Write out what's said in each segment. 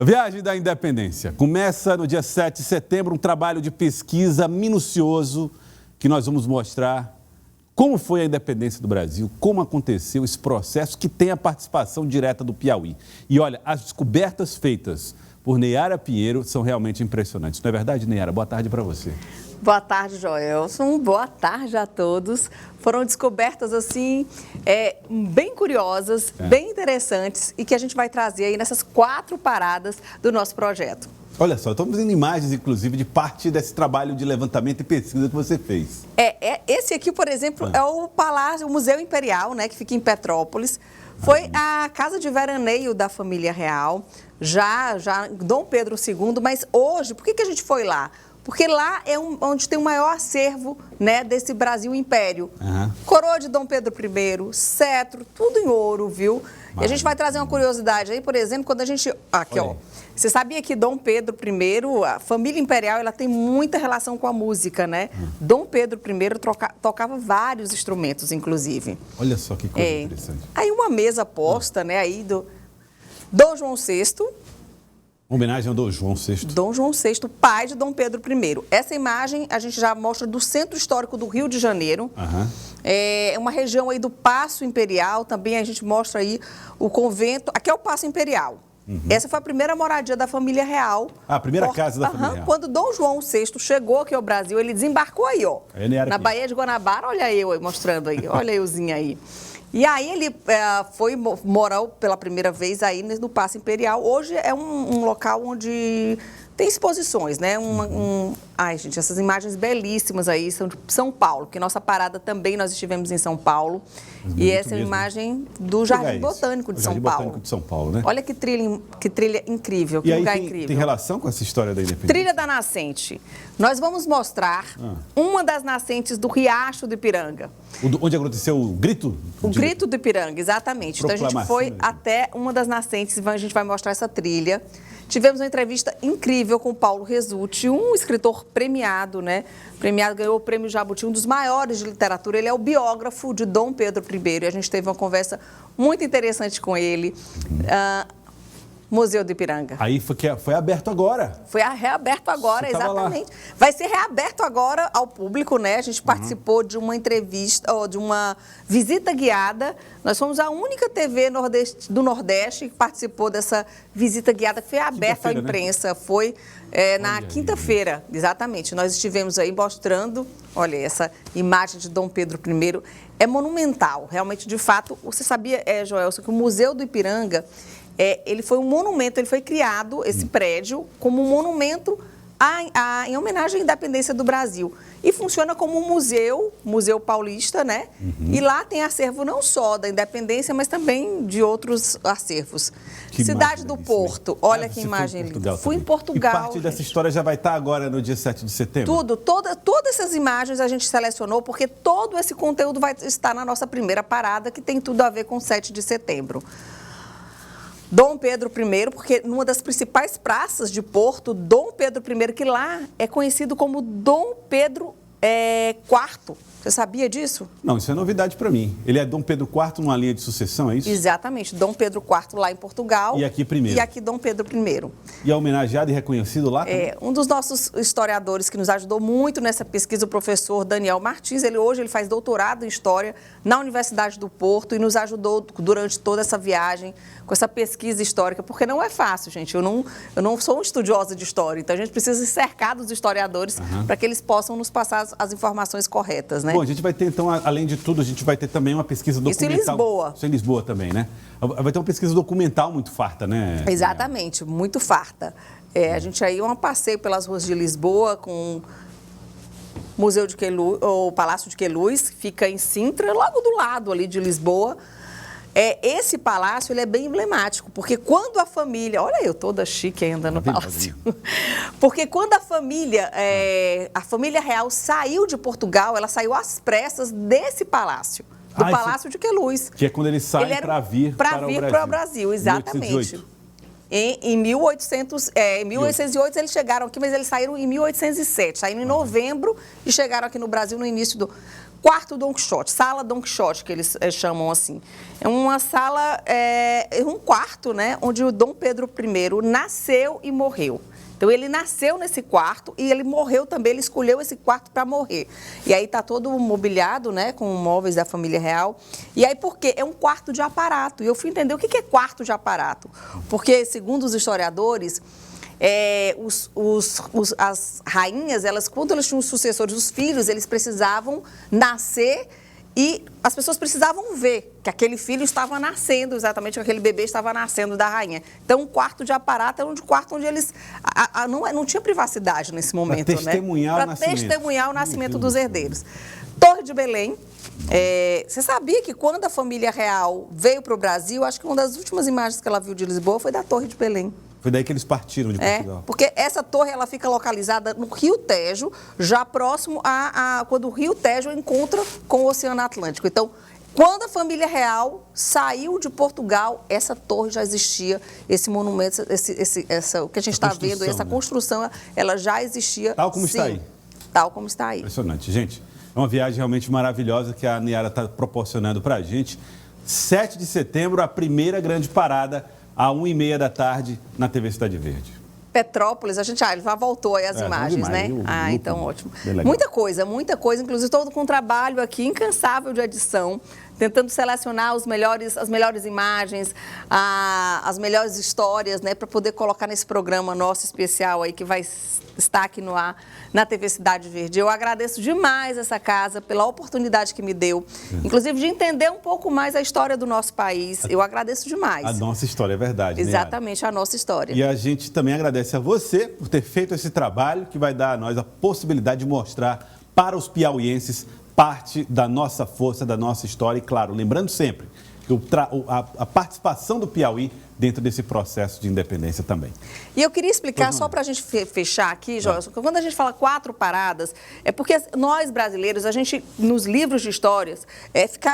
Viagem da Independência. Começa no dia 7 de setembro um trabalho de pesquisa minucioso que nós vamos mostrar como foi a independência do Brasil, como aconteceu esse processo que tem a participação direta do Piauí. E olha, as descobertas feitas por Neyara Pinheiro são realmente impressionantes. Não é verdade, Neyara? Boa tarde para você. Boa tarde, Joelson. Boa tarde a todos. Foram descobertas, assim, bem curiosas, bem interessantes e que a gente vai trazer aí nessas 4 paradas do nosso projeto. Olha só, estamos vendo imagens, inclusive, de parte desse trabalho de levantamento e pesquisa que você fez. Esse aqui, por exemplo, é o Palácio, o Museu Imperial, né, que fica em Petrópolis. Foi a casa de veraneio da família real, já Dom Pedro II, mas hoje, por que a gente foi lá? Porque lá é onde tem o maior acervo, né, desse Brasil Império. Coroa de Dom Pedro I, cetro, tudo em ouro, viu? E a gente vai trazer uma curiosidade aí, por exemplo, quando a gente... Aqui, ó. Você sabia que Dom Pedro I, a família imperial, ela tem muita relação com a música, né? Dom Pedro I tocava vários instrumentos, inclusive. Olha só que coisa interessante. Aí uma mesa posta, né, aí do Dom João VI... Homenagem ao Dom João VI. Dom João VI, pai de Dom Pedro I. Essa imagem a gente já mostra do Centro Histórico do Rio de Janeiro. É uma região aí do Paço Imperial, também a gente mostra aí o convento. Aqui é o Paço Imperial. Essa foi a primeira moradia da família real. A primeira casa da família real. Quando Dom João VI chegou aqui ao Brasil, ele desembarcou aí, ó. Na Baía de Guanabara, olha eu aí mostrando aí, olha euzinha aí. E aí ele foi morar pela primeira vez aí no Paço Imperial. Hoje é um local onde tem exposições, né? Ai, gente, essas imagens belíssimas aí são de São Paulo, porque nossa parada também nós estivemos em São Paulo. E essa é a imagem do Jardim Botânico de São Paulo. Jardim Botânico de São Paulo, né? Olha que trilha incrível, que lugar incrível. Tem relação com essa história da independência? Trilha da Nascente. Nós vamos mostrar uma das nascentes do Riacho do Ipiranga. Onde aconteceu o grito? O grito do Ipiranga, exatamente. Então a gente foi até uma das nascentes e a gente vai mostrar essa trilha. Tivemos uma entrevista incrível com o Paulo Resulti, um escritor premiado, né? Premiado, ganhou o Prêmio Jabuti, um dos maiores de literatura. Ele é o biógrafo de Dom Pedro I. E a gente teve uma conversa muito interessante com ele. Museu do Ipiranga. Aí foi aberto agora. Foi reaberto agora, exatamente. Vai ser reaberto agora ao público, né? A gente participou de uma entrevista, ou de uma visita guiada. Nós fomos a única TV do Nordeste que participou dessa visita guiada, que foi aberta à imprensa. Né? Foi na quinta-feira, exatamente. Nós estivemos aí mostrando, olha, essa imagem de Dom Pedro I. É monumental, realmente, de fato. Você sabia, Joelson, que o Museu do Ipiranga... ele foi um monumento, ele foi criado, esse prédio, como um monumento em homenagem à independência do Brasil. E funciona como um museu paulista, né? E lá tem acervo não só da independência, mas também de outros acervos. Cidade do Porto, olha que imagem linda. Fui em Portugal. E parte dessa história já vai estar agora no dia 7 de setembro? Todas essas imagens a gente selecionou, porque todo esse conteúdo vai estar na nossa primeira parada, que tem tudo a ver com 7 de setembro. Dom Pedro I, porque numa das principais praças de Porto, Dom Pedro I, que lá é conhecido como Dom Pedro IV. Você sabia disso? Não, isso é novidade para mim. Ele é Dom Pedro IV numa linha de sucessão, é isso? Exatamente. Dom Pedro IV lá em Portugal. E aqui primeiro. E aqui Dom Pedro I. E é homenageado e reconhecido lá também? Um dos nossos historiadores que nos ajudou muito nessa pesquisa, o professor Daniel Martins, hoje ele faz doutorado em História na Universidade do Porto e nos ajudou durante toda essa viagem com essa pesquisa histórica, porque não é fácil, gente. Eu não sou um estudiosa de história, então a gente precisa se cercar dos historiadores para que eles possam nos passar as informações corretas, né? Bom, a gente vai ter, então, além de tudo, a gente vai ter também uma pesquisa documental. Isso em Lisboa. Isso em Lisboa também, né? Vai ter uma pesquisa documental muito farta, né? Exatamente, muito farta. A gente aí um passeio pelas ruas de Lisboa com Museu de Queluz, ou Palácio de Queluz, que fica em Sintra, logo do lado ali de Lisboa. Esse palácio ele é bem emblemático, porque quando a família... Olha eu toda chique ainda no palácio. Porque quando a família real saiu de Portugal, ela saiu às pressas desse palácio, do Palácio de Queluz. Que é quando eles saem para vir para o Brasil, exatamente. Em 1808 eles chegaram aqui, mas eles saíram em 1807, saíram em novembro e chegaram aqui no Brasil no início do... quarto Don Quixote, sala Don Quixote, que eles chamam assim. É uma sala, um quarto, né, onde o Dom Pedro I nasceu e morreu. Então, ele nasceu nesse quarto e ele morreu também, ele escolheu esse quarto para morrer. E aí está todo mobiliado, né, com móveis da família real. E aí, por quê? É um quarto de aparato. E eu fui entender o que é quarto de aparato. Porque, segundo os historiadores, as rainhas, quando elas tinham os sucessores, os filhos, eles precisavam nascer e as pessoas precisavam ver que aquele filho estava nascendo, exatamente, que aquele bebê estava nascendo da rainha. Então, um quarto de aparato era um quarto onde eles... não tinha privacidade nesse momento, né? Para testemunhar o nascimento dos herdeiros. Torre de Belém. Você sabia que quando a família real veio para o Brasil, acho que uma das últimas imagens que ela viu de Lisboa foi da Torre de Belém. Foi daí que eles partiram de Portugal. Porque essa torre ela fica localizada no Rio Tejo, já próximo quando o Rio Tejo encontra com o Oceano Atlântico. Então, quando a família real saiu de Portugal, essa torre já existia, esse monumento, o que a gente está vendo, essa construção, ela já existia. Tal como está aí. Tal como está aí. Impressionante. Gente, é uma viagem realmente maravilhosa que a Niara está proporcionando para a gente. 7 de setembro, a primeira grande parada, à 1h30 da tarde, na TV Cidade Verde. Petrópolis, ele já voltou aí as imagens, né? Então ótimo. Muita coisa, inclusive todo com um trabalho aqui incansável de edição, tentando selecionar as melhores imagens, as melhores histórias, né, para poder colocar nesse programa nosso especial aí que vai estar aqui no ar na TV Cidade Verde. Eu agradeço demais essa casa pela oportunidade que me deu, inclusive de entender um pouco mais a história do nosso país. Eu agradeço demais. A nossa história, é verdade. Exatamente, Niara. A nossa história. E a gente também agradece a você por ter feito esse trabalho que vai dar a nós a possibilidade de mostrar para os piauienses parte da nossa força, da nossa história. E, claro, lembrando sempre que a participação do Piauí dentro desse processo de independência também. E eu queria explicar, só para a gente fechar aqui, Joelson, quando a gente fala 4 paradas, é porque nós brasileiros, a gente, nos livros de histórias,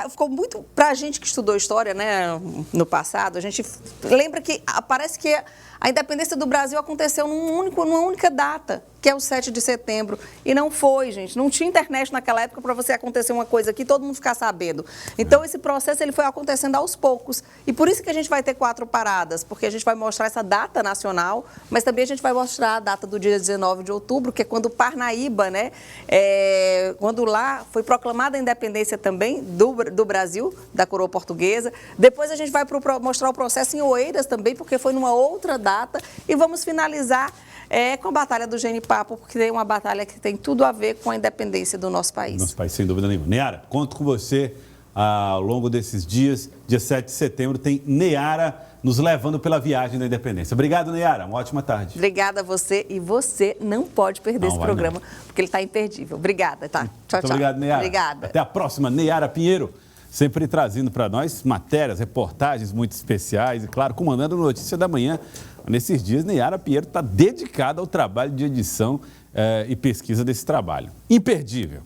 ficou muito, para a gente que estudou história, né, no passado, a gente lembra que parece que a independência do Brasil aconteceu numa única data, que é o 7 de setembro. E não foi, gente. Não tinha internet naquela época para você acontecer uma coisa aqui e todo mundo ficar sabendo. Então, esse processo ele foi acontecendo aos poucos. E por isso que a gente vai ter 4 paradas, porque a gente vai mostrar essa data nacional, mas também a gente vai mostrar a data do dia 19 de outubro, que é quando Parnaíba, né, quando lá foi proclamada a independência também do Brasil, da coroa portuguesa. Depois a gente vai mostrar o processo em Oeiras também, porque foi numa outra data. E vamos finalizar com a Batalha do Genipapo, porque é uma batalha que tem tudo a ver com a independência do nosso país. Nosso país, sem dúvida nenhuma. Niara, conto com você ao longo desses dias. Dia 7 de setembro tem Niara nos levando pela viagem da independência. Obrigado, Niara. Uma ótima tarde. Obrigada a você. E você não pode perder esse programa, porque ele está imperdível. Obrigada, tá? Tchau, tchau. Obrigado, Niara. Obrigada. Até a próxima. Niara Pinheiro, sempre trazendo para nós matérias, reportagens muito especiais e, claro, comandando Notícia da Manhã. Nesses dias, Niara Pinheiro está dedicada ao trabalho de edição e pesquisa desse trabalho. Imperdível.